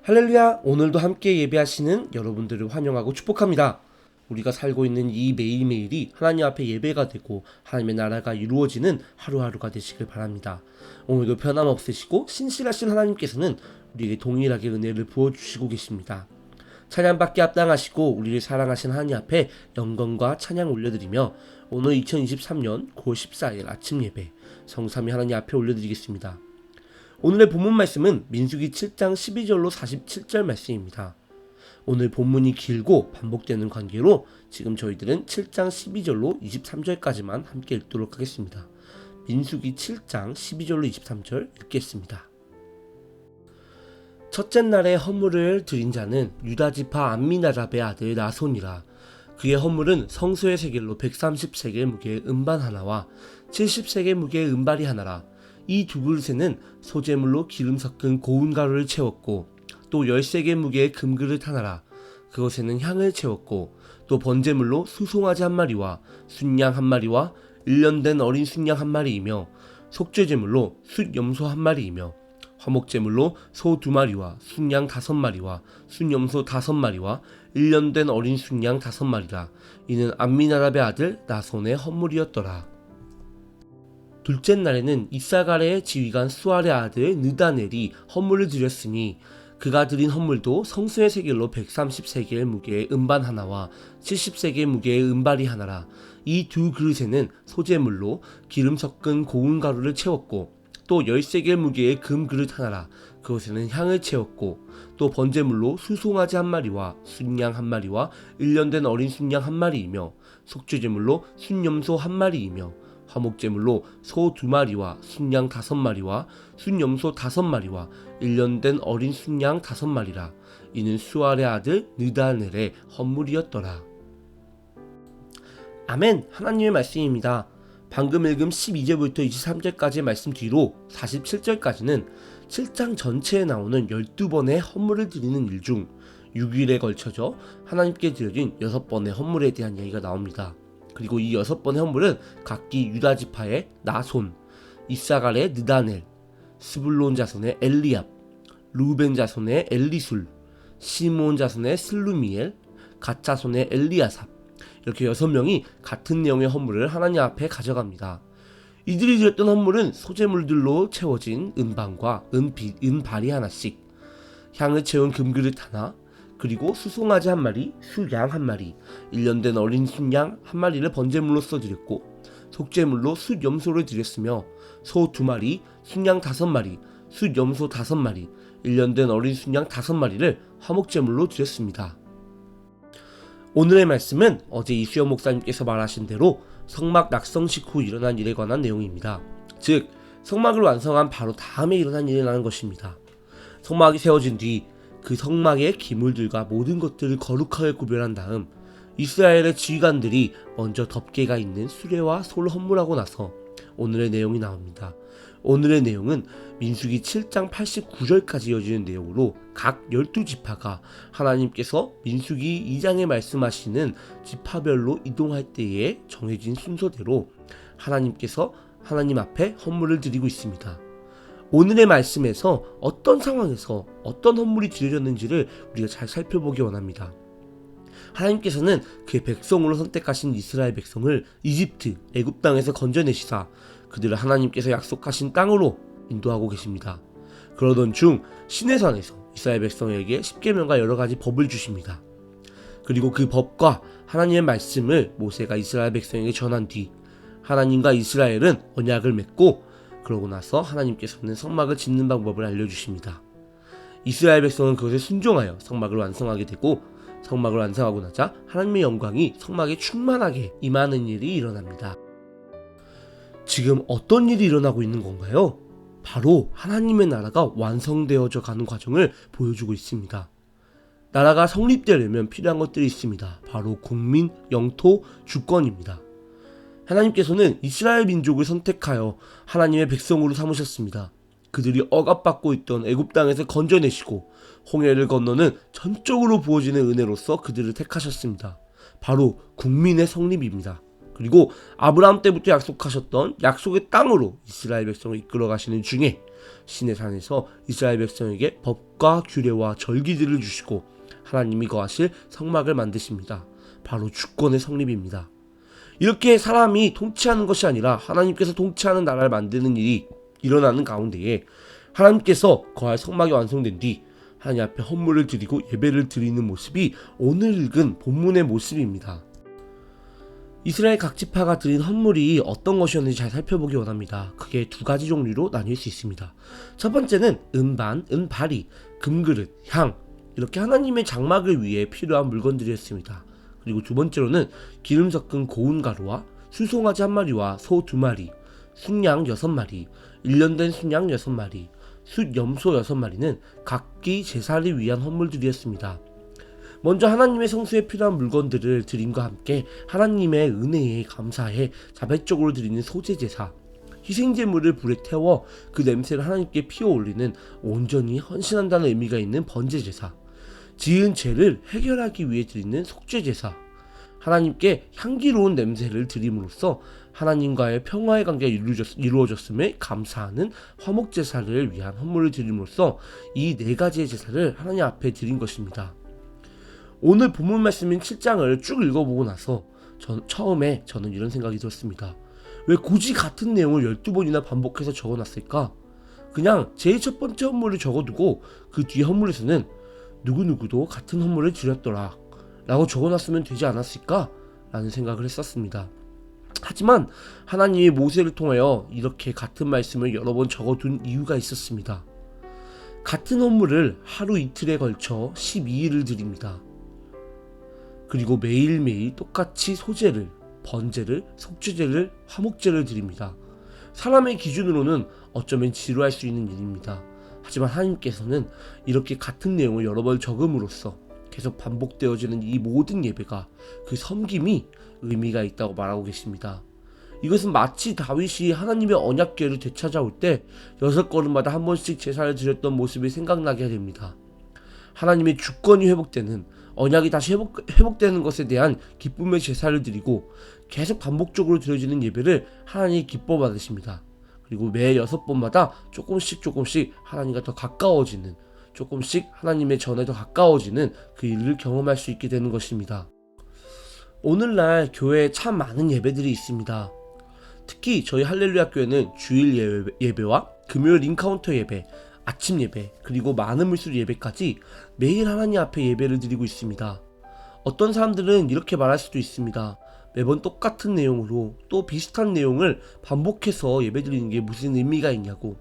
할렐루야! 오늘도 함께 예배하시는 여러분들을 환영하고 축복합니다. 우리가 살고 있는 이 매일매일이 하나님 앞에 예배가 되고 하나님의 나라가 이루어지는 하루하루가 되시길 바랍니다. 오늘도 변함없으시고 신실하신 하나님께서는 우리에게 동일하게 은혜를 부어주시고 계십니다. 찬양받기 합당하시고 우리를 사랑하신 하나님 앞에 영광과 찬양 올려드리며 오늘 2023년 9월 14일 아침 예배 성삼위 하나님 앞에 올려드리겠습니다. 오늘의 본문 말씀은 민수기 7장 12절로 47절 말씀입니다. 오늘 본문이 길고 반복되는 관계로 지금 저희들은 7장 12절로 23절까지만 함께 읽도록 하겠습니다. 민수기 7장 12절로 23절 읽겠습니다. 첫째 날에 헌물을 드린 자는 유다지파 암미나답의 아들 나손이라. 그의 헌물은 성소의 세겔로 130세겔 무게의 음반 하나와 70세겔 무게의 음발이 하나라. 이 두 그릇에는 소재물로 기름 섞은 고운 가루를 채웠고 또 10세겔 무게의 금그릇 하나라. 그것에는 향을 채웠고 또 번제물로 수송아지 한 마리와 순양 한 마리와 1년 된 어린 순양 한 마리이며 속죄제물로 숫염소 한 마리이며 화목제물로 소 2마리와 순양 5마리와 순염소 5마리와 1년 된 어린 순양 5마리라. 이는 암미나답의 아들 나손의 헌물이었더라. 둘째 날에는 이사갈의 지휘관 수알의 아들 느다넬이 헌물을 드렸으니 그가 드린 헌물도 성소의 세겔로 130세겔 무게의 음반 하나와 70세겔 무게의 음발이 하나라. 이 두 그릇에는 소재물로 기름 섞은 고운 가루를 채웠고 또 10세겔 무게의 금 그릇 하나라. 그것에는 향을 채웠고 또 번제물로 수송아지 한 마리와 순양 한 마리와 1년 된 어린 순양 한 마리이며 속죄제물로 순염소 한 마리이며 화목제물로 소 2마리와 순양 5마리와 순염소 5마리와 1년 된 어린 순양 5마리라. 이는 수알의 아들 느다넬의 헌물이었더라. 아멘. 하나님의 말씀입니다. 방금 읽은 12절부터 23절까지의 말씀 뒤로 47절까지는 7장 전체에 나오는 12번의 헌물을 드리는 일 중 6일에 걸쳐져 하나님께 드려진 6번의 헌물에 대한 이야기가 나옵니다. 그리고 이 6번의 헌물은 각기 유다지파의 나손, 이사갈의 느다넬, 스불론 자손의 엘리압, 루벤 자손의 엘리술, 시몬 자손의 슬루미엘, 갓 자손의 엘리아삽, 이렇게 6명이 같은 내용의 헌물을 하나님 앞에 가져갑니다. 이들이 드렸던 헌물은 소재물들로 채워진 은방과 은발이 하나씩, 향을 채운 금그릇 하나, 그리고 수송아지 한 마리, 수양 한 마리, 1년 된 어린 순양 한 마리를 번제물로써 드렸고 속죄물로 숫염소를 드렸으며 소 2마리, 순양 5마리, 숫염소 5마리, 1년 된 어린 순양 5마리를 화목제물로 드렸습니다. 오늘의 말씀은 어제 이수영 목사님께서 말하신 대로 성막 낙성식 후 일어난 일에 관한 내용입니다. 즉 성막을 완성한 바로 다음에 일어난 일이라는 것입니다. 성막이 세워진 뒤 그 성막의 기물들과 모든 것들을 거룩하게 구별한 다음 이스라엘의 지휘관들이 먼저 덮개가 있는 수레와 솔 헌물하고 나서 오늘의 내용이 나옵니다. 오늘의 내용은 민수기 7장 89절까지 이어지는 내용으로 각 12지파가 하나님께서 민수기 2장에 말씀하시는 지파별로 이동할 때에 정해진 순서대로 하나님께서 하나님 앞에 헌물을 드리고 있습니다. 오늘의 말씀에서 어떤 상황에서 어떤 헌물이 드려졌는지를 우리가 잘 살펴보기 원합니다. 하나님께서는 그의 백성으로 선택하신 이스라엘 백성을 이집트, 애굽 땅에서 건져내시사 그들을 하나님께서 약속하신 땅으로 인도하고 계십니다. 그러던 중 시내산에서 이스라엘 백성에게 십계명과 여러 가지 법을 주십니다. 그리고 그 법과 하나님의 말씀을 모세가 이스라엘 백성에게 전한 뒤 하나님과 이스라엘은 언약을 맺고 그러고 나서 하나님께서는 성막을 짓는 방법을 알려주십니다. 이스라엘 백성은 그것에 순종하여 성막을 완성하게 되고 성막을 완성하고 나자 하나님의 영광이 성막에 충만하게 임하는 일이 일어납니다. 지금 어떤 일이 일어나고 있는 건가요? 바로 하나님의 나라가 완성되어져 가는 과정을 보여주고 있습니다. 나라가 성립되려면 필요한 것들이 있습니다. 바로 국민, 영토, 주권입니다. 하나님께서는 이스라엘 민족을 선택하여 하나님의 백성으로 삼으셨습니다. 그들이 억압받고 있던 애굽 땅에서 건져내시고 홍해를 건너는 전적으로 부어지는 은혜로서 그들을 택하셨습니다. 바로 국민의 성립입니다. 그리고 아브라함 때부터 약속하셨던 약속의 땅으로 이스라엘 백성을 이끌어 가시는 중에 시내산에서 이스라엘 백성에게 법과 규례와 절기들을 주시고 하나님이 거하실 성막을 만드십니다. 바로 주권의 성립입니다. 이렇게 사람이 통치하는 것이 아니라 하나님께서 통치하는 나라를 만드는 일이 일어나는 가운데에 하나님께서 거할 성막이 완성된 뒤 하나님 앞에 헌물을 드리고 예배를 드리는 모습이 오늘 읽은 본문의 모습입니다. 이스라엘 각 지파가 드린 헌물이 어떤 것이었는지 잘 살펴보기 원합니다. 크게 두 가지 종류로 나뉠 수 있습니다. 첫 번째는 은반, 은바리, 금그릇, 향, 이렇게 하나님의 장막을 위해 필요한 물건들이었습니다. 그리고 두 번째로는 기름 섞은 고운 가루와 수송아지 1마리와 소 2마리, 순양 6마리, 1년 된 순양 6마리, 숫 염소 6마리는 각기 제사를 위한 헌물들이었습니다. 먼저 하나님의 성수에 필요한 물건들을 드림과 함께 하나님의 은혜에 감사해 자발적으로 드리는 소제제사, 희생제물을 불에 태워 그 냄새를 하나님께 피워 올리는 온전히 헌신한다는 의미가 있는 번제제사, 지은 죄를 해결하기 위해 드리는 속죄제사, 하나님께 향기로운 냄새를 드림으로써 하나님과의 평화의 관계가 이루어졌음에 감사하는 화목제사를 위한 헌물을 드림으로써 이 네 가지의 제사를 하나님 앞에 드린 것입니다. 오늘 본문 말씀인 7장을 쭉 읽어보고 나서 처음에 저는 이런 생각이 들었습니다. 왜 굳이 같은 내용을 12번이나 반복해서 적어놨을까? 그냥 제일 첫 번째 헌물을 적어두고 그 뒤에 헌물에서는 누구누구도 같은 헌물을 드렸더라 라고 적어놨으면 되지 않았을까? 라는 생각을 했었습니다. 하지만 하나님이 모세를 통하여 이렇게 같은 말씀을 여러 번 적어둔 이유가 있었습니다. 같은 헌물을 하루 이틀에 걸쳐 12일을 드립니다. 그리고 매일매일 똑같이 소제를, 번제를, 속죄제를, 화목제를 드립니다. 사람의 기준으로는 어쩌면 지루할 수 있는 일입니다. 하지만 하나님께서는 이렇게 같은 내용을 여러 번 적음으로써 계속 반복되어지는 이 모든 예배가 그 섬김이 의미가 있다고 말하고 계십니다. 이것은 마치 다윗이 하나님의 언약궤를 되찾아올 때 6걸음마다 한 번씩 제사를 드렸던 모습이 생각나게 됩니다. 하나님의 주권이 회복되는, 언약이 다시 회복되는 것에 대한 기쁨의 제사를 드리고 계속 반복적으로 드려지는 예배를 하나님이 기뻐 받으십니다. 그리고 매 6번마다 조금씩 하나님과 더 가까워지는, 조금씩 하나님의 전에 더 가까워지는 그 일을 경험할 수 있게 되는 것입니다. 오늘날 교회에 참 많은 예배들이 있습니다. 특히 저희 할렐루야 교회는 주일 예배와 금요일 인카운터 예배, 아침 예배, 그리고 많은 물술 예배까지 매일 하나님 앞에 예배를 드리고 있습니다. 어떤 사람들은 이렇게 말할 수도 있습니다. 매번 똑같은 내용으로 또 비슷한 내용을 반복해서 예배 드리는 게 무슨 의미가 있냐고,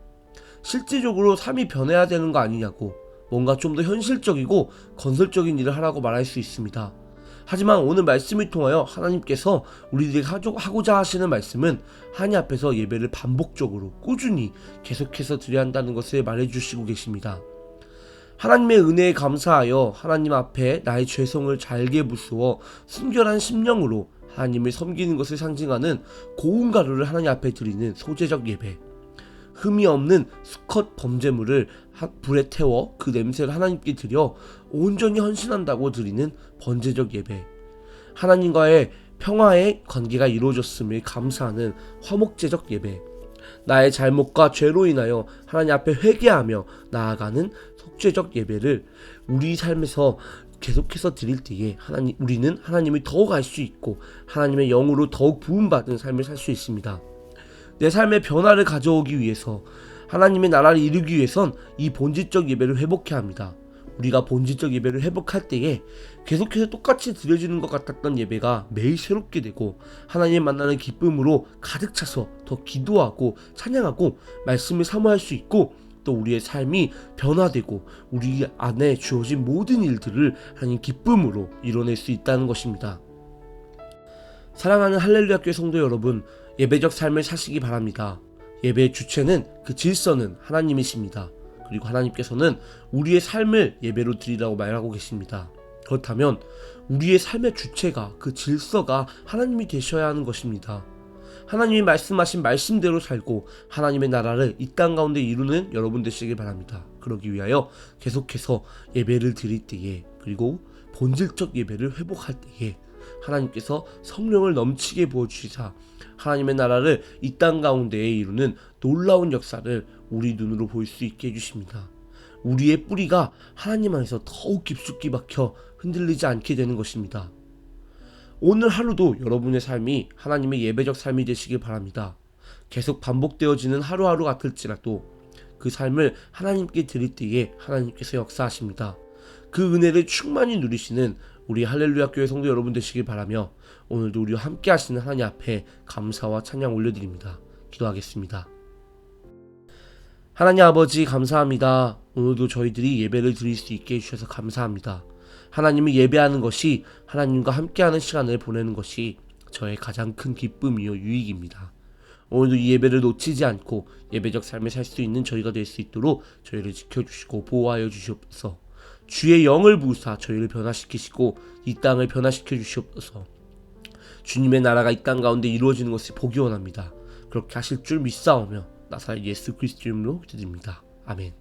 실질적으로 삶이 변해야 되는 거 아니냐고, 뭔가 좀 더 현실적이고 건설적인 일을 하라고 말할 수 있습니다. 하지만 오늘 말씀을 통하여 하나님께서 우리들에게 하고자 하시는 말씀은 하나님 앞에서 예배를 반복적으로 꾸준히 계속해서 드려야 한다는 것을 말해주시고 계십니다. 하나님의 은혜에 감사하여 하나님 앞에 나의 죄성을 잘게 부수어 순결한 심령으로 하나님을 섬기는 것을 상징하는 고운 가루를 하나님 앞에 드리는 소제적 예배, 흠이 없는 수컷 범죄물을 불에 태워 그 냄새를 하나님께 드려 온전히 헌신한다고 드리는 번제적 예배, 하나님과의 평화의 관계가 이루어졌음을 감사하는 화목제적 예배, 나의 잘못과 죄로 인하여 하나님 앞에 회개하며 나아가는 속죄적 예배를 우리 삶에서 계속해서 드릴 때에 우리는 하나님을 더욱 알 수 있고 하나님의 영으로 더욱 부음받은 삶을 살 수 있습니다. 내 삶의 변화를 가져오기 위해서, 하나님의 나라를 이루기 위해선 이 본질적 예배를 회복해야 합니다. 우리가 본질적 예배를 회복할 때에 계속해서 똑같이 드려지는 것 같았던 예배가 매일 새롭게 되고 하나님 만나는 기쁨으로 가득 차서 더 기도하고 찬양하고 말씀을 사모할 수 있고, 또 우리의 삶이 변화되고 우리 안에 주어진 모든 일들을 하나님 기쁨으로 이뤄낼 수 있다는 것입니다. 사랑하는 할렐루야 교회 성도 여러분, 예배적 삶을 사시기 바랍니다. 예배의 주체는, 그 질서는 하나님이십니다. 그리고 하나님께서는 우리의 삶을 예배로 드리라고 말하고 계십니다. 그렇다면 우리의 삶의 주체가, 그 질서가 하나님이 되셔야 하는 것입니다. 하나님이 말씀하신 말씀대로 살고 하나님의 나라를 이 땅 가운데 이루는 여러분 되시길 바랍니다. 그러기 위하여 계속해서 예배를 드릴 때에, 그리고 본질적 예배를 회복할 때에 하나님께서 성령을 넘치게 부어주시사 하나님의 나라를 이 땅 가운데에 이루는 놀라운 역사를 우리 눈으로 볼 수 있게 해주십니다. 우리의 뿌리가 하나님 안에서 더욱 깊숙이 박혀 흔들리지 않게 되는 것입니다. 오늘 하루도 여러분의 삶이 하나님의 예배적 삶이 되시길 바랍니다. 계속 반복되어지는 하루하루 같을지라도 그 삶을 하나님께 드릴 때에 하나님께서 역사하십니다. 그 은혜를 충만히 누리시는 우리 할렐루야 교회 성도 여러분 되시길 바라며 오늘도 우리와 함께 하시는 하나님 앞에 감사와 찬양 올려드립니다. 기도하겠습니다. 하나님 아버지 감사합니다. 오늘도 저희들이 예배를 드릴 수 있게 해주셔서 감사합니다. 하나님을 예배하는 것이 하나님과 함께하는 시간을 보내는 것이 저의 가장 큰 기쁨이요 유익입니다. 오늘도 이 예배를 놓치지 않고 예배적 삶을 살 수 있는 저희가 될 수 있도록 저희를 지켜주시고 보호하여 주시옵소서. 주의 영을 부으사 저희를 변화시키시고 이 땅을 변화시켜 주시옵소서. 주님의 나라가 이 땅 가운데 이루어지는 것을 보기 원합니다. 그렇게 하실 줄 믿사오며 나사렛 예수 그리스도 이름으로 기도드립니다. 아멘.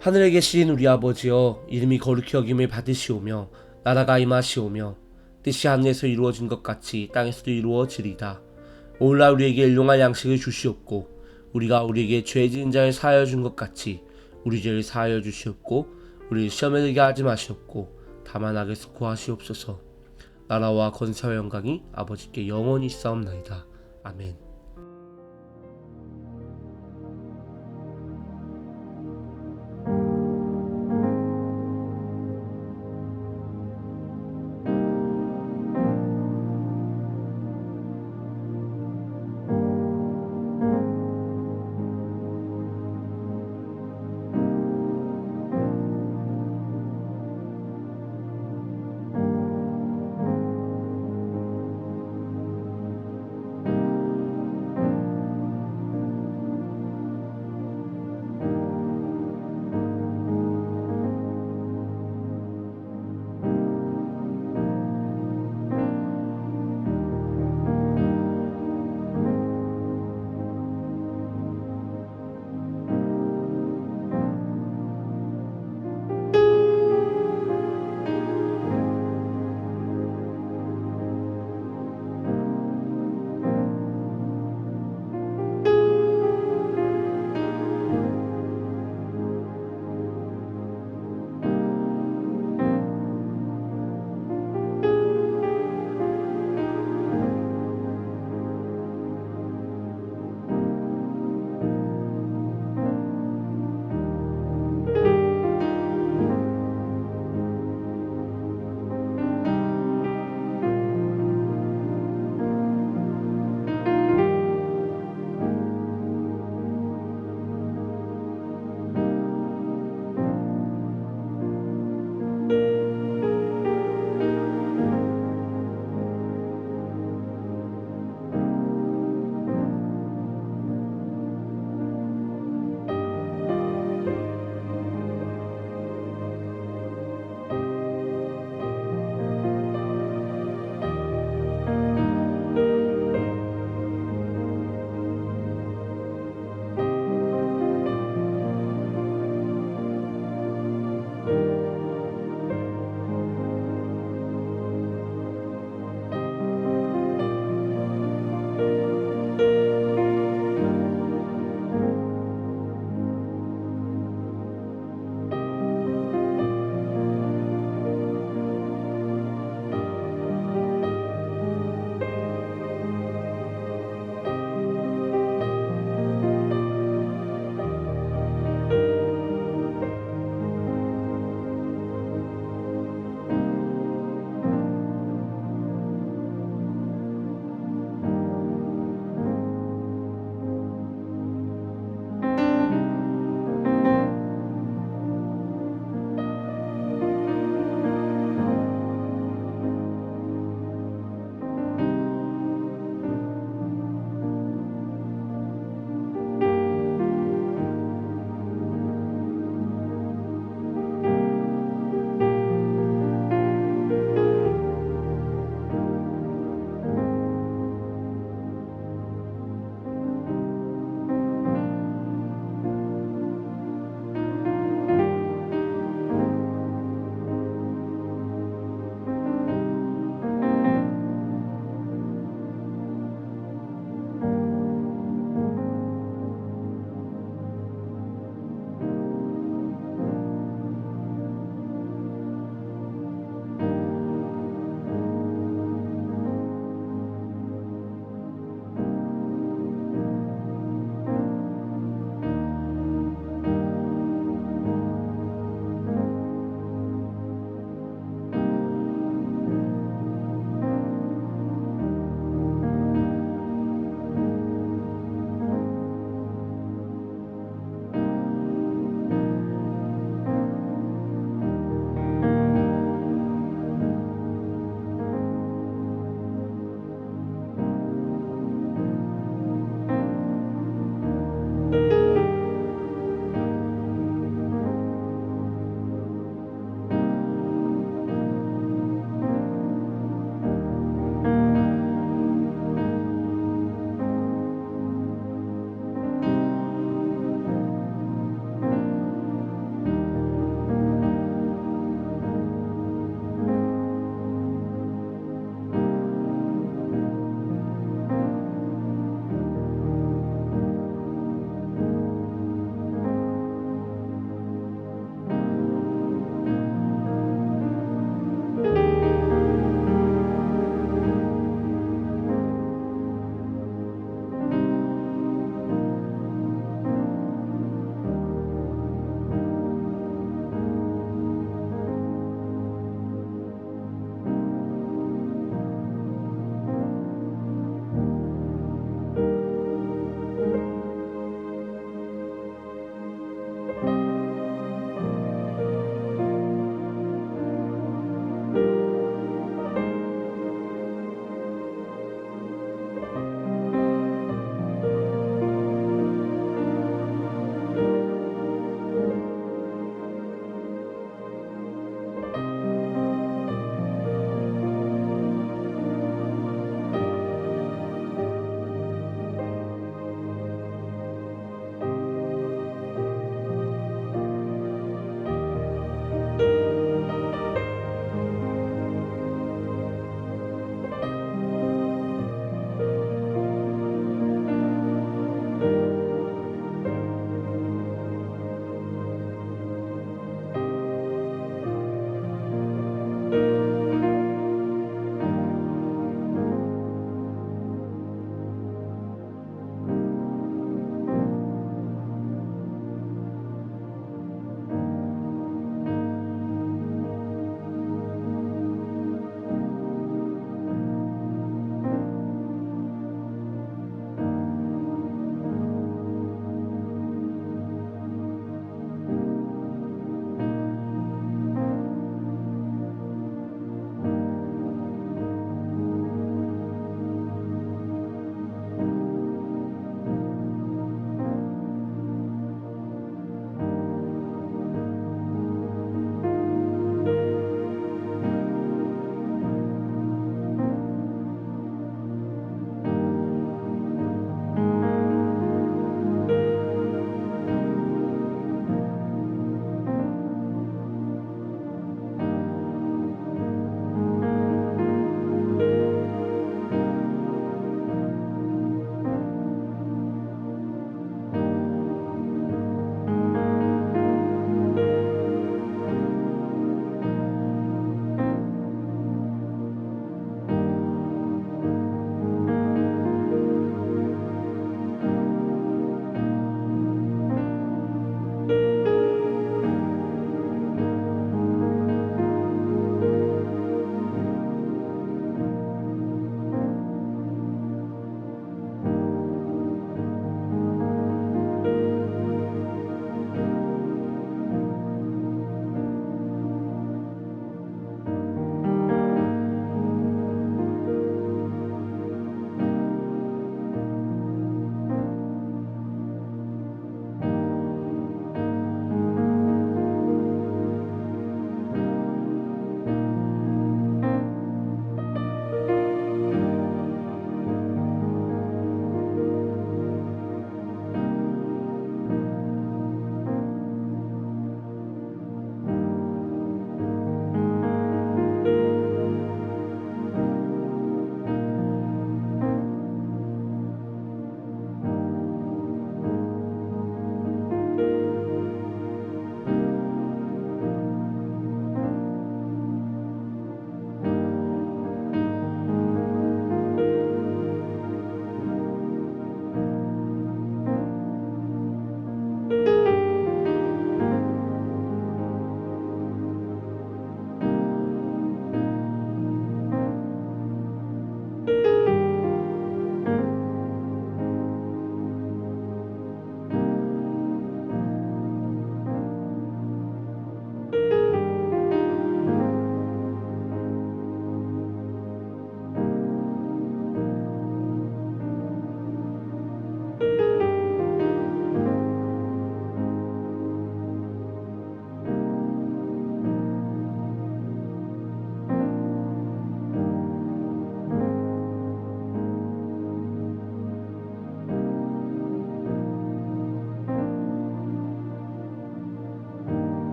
하늘에 계신 우리 아버지여, 이름이 거룩히 여김을 받으시오며 나라가 임하시오며 뜻이 하늘에서 이루어진 것 같이 땅에서도 이루어지리이다. 오늘날 우리에게 일용할 양식을 주시옵고 우리가 우리에게 죄 지은 자를 사하여 준 것 같이 우리 죄를 사하여 주시옵고 우리를 시험에 들게 하지 마시옵고 다만 악에서 구하시옵소서. 나라와 권세와 영광이 아버지께 영원히 있사옵나이다. 아멘.